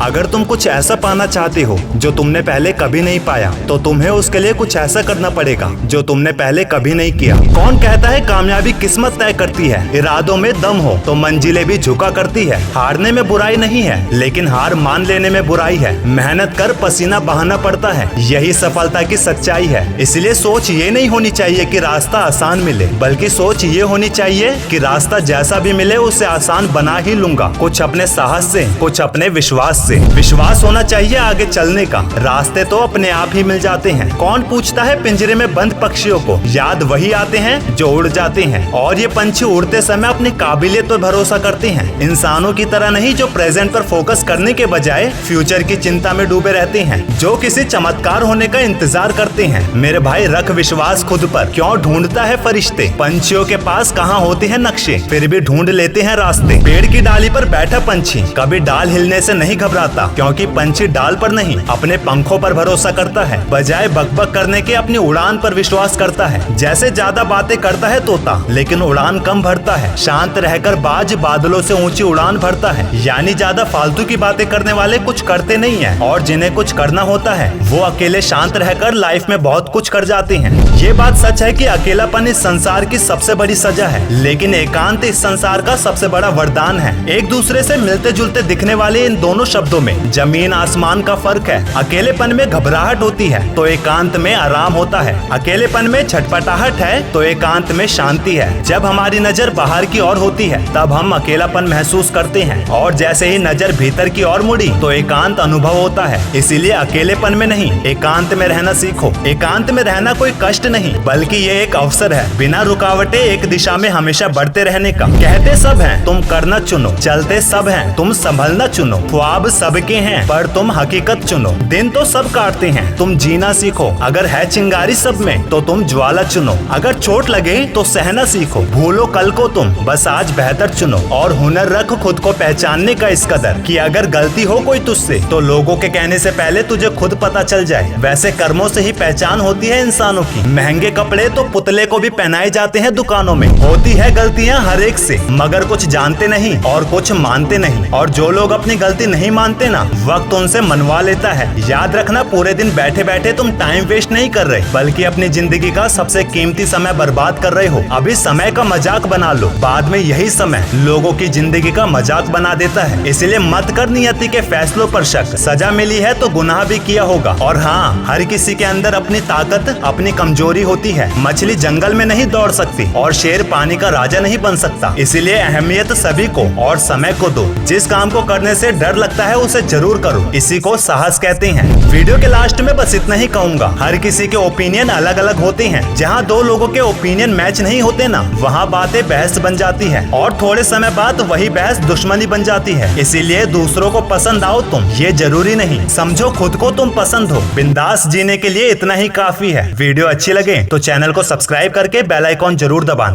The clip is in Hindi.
अगर तुम कुछ ऐसा पाना चाहते हो जो तुमने पहले कभी नहीं पाया, तो तुम्हें उसके लिए कुछ ऐसा करना पड़ेगा जो तुमने पहले कभी नहीं किया। कौन कहता है कामयाबी किस्मत तय करती है? इरादों में दम हो तो मंजिलें भी झुका करती है। हारने में बुराई नहीं है, लेकिन हार मान लेने में बुराई है। मेहनत कर पसीना बहाना पड़ता है, यही सफलता की सच्चाई है। इसलिए सोच ये नहीं होनी चाहिए कि रास्ता आसान मिले, बल्कि सोच ये होनी चाहिए कि रास्ता जैसा भी मिले उसे आसान बना ही लूंगा। कुछ अपने साहस से, कुछ अपने विश्वास से। विश्वास होना चाहिए आगे चलने का, रास्ते तो अपने आप ही मिल जाते हैं। कौन पूछता है पिंजरे में बंद पक्षियों को? याद वही आते हैं जो उड़ जाते हैं। और ये पंछी उड़ते समय अपनी काबिलियत पर भरोसा करते हैं, इंसानों की तरह नहीं जो प्रेजेंट पर फोकस करने के बजाय फ्यूचर की चिंता में डूबे रहते हैं, जो किसी चमत्कार होने का इंतजार करते हैं। मेरे भाई रख विश्वास खुद पर। क्यों ढूंढता है फरिश्ते? पंछियों के पास कहाँ होते हैं नक्शे, फिर भी ढूंढ लेते हैं रास्ते। पेड़ की डाली पर बैठा पंछी कभी डाल हिलने से नहीं घबराता, क्योंकि पंछी डाल पर नहीं अपने पंखों पर भरोसा करता है। बजाय बकबक करने के अपनी उड़ान पर विश्वास करता है। जैसे ज्यादा बातें करता है तोता, लेकिन उड़ान कम भरता है। शांत रहकर बाज बादलों से ऊंची उड़ान भरता है। यानी ज्यादा फालतू की बातें करने वाले कुछ करते नहीं है, और जिन्हें कुछ करना होता है वो अकेले शांत रहकर लाइफ में बहुत कुछ कर जाते हैं। ये बात सच है कि अकेलापन इस संसार की सबसे बड़ी सजा है, लेकिन एकांत इस संसार का सबसे बड़ा वरदान है। एक दूसरे से मिलते जुलते दिखने वाले इन दोनों शब्दों में जमीन आसमान का फर्क है। अकेलेपन में घबराहट होती है तो एकांत में आराम होता है। अकेलेपन में छटपटाहट है तो एकांत में शांति है। जब हमारी नजर बाहर की ओर होती है तब हम अकेलापन महसूस करते हैं, और जैसे ही नजर भीतर की ओर मुड़ी तो एकांत अनुभव होता है। इसीलिए अकेलेपन में नहीं, एकांत में रहना सीखो। एकांत में रहना कोई कष्ट नहीं, बल्कि ये एक अवसर है बिना रुकावटें एक दिशा में हमेशा बढ़ते रहने का। कहते सब हैं तुम करना चुनो, चलते सब हैं तुम संभलना चुनो। ख्वाब सबके हैं पर तुम हकीकत चुनो। दिन तो सब काटते हैं तुम जीना सीखो। अगर है चिंगारी सब में तो तुम ज्वाला चुनो। अगर चोट लगे तो सहना सीखो। भूलो कल को तुम, बस आज बेहतर चुनो। और हुनर रख खुद को पहचानने का इस कदर कि अगर गलती हो कोई तुझसे तो लोगों के कहने से पहले तुझे खुद पता चल जाए। वैसे कर्मों से ही पहचान होती है इंसानों की। महंगे कपड़े तो पुतले को भी पहनाए जाते हैं दुकानों में। होती है गलतियां हर एक से, मगर कुछ जानते नहीं और कुछ मानते नहीं। और जो लोग अपनी गलती नहीं मानते ना, वक्त उनसे मनवा लेता है। याद रखना, पूरे दिन बैठे बैठे तुम टाइम वेस्ट नहीं कर रहे, बल्कि अपनी जिंदगी का सबसे कीमती समय बर्बाद कर रहे हो। अभी समय का मजाक बना लो, बाद में यही समय लोगों की जिंदगी का मजाक बना देता है। इसलिए मत कर नियति के फैसलों पर शक। सजा मिली है तो गुनाह भी किया होगा। और हाँ, हर किसी के अंदर अपनी ताकत, अपनी कमजोरी होती है। मछली जंगल में नहीं दौड़ सकती और शेर पानी का राजा नहीं बन सकता। इसलिए अहमियत सभी को और समय को दो। जिस काम को करने से डर लगता है उसे जरूर करो, इसी को साहस कहते हैं। वीडियो के लास्ट में बस इतना ही कहूंगा, हर किसी के ओपिनियन अलग अलग होते हैं। जहाँ दो लोगों के ओपिनियन मैच नहीं होते ना, वहाँ बातें बहस बन जाती है, और थोड़े समय बाद वही बहस दुश्मनी बन जाती है। इसीलिए दूसरों को पसंद आओ तुम, ये जरूरी नहीं। समझो खुद को तुम पसंद हो। बिंदास जीने के लिए इतना ही काफी है। वीडियो अच्छी लगे तो चैनल को सब्सक्राइब करके बेल आइकॉन जरूर दबाना।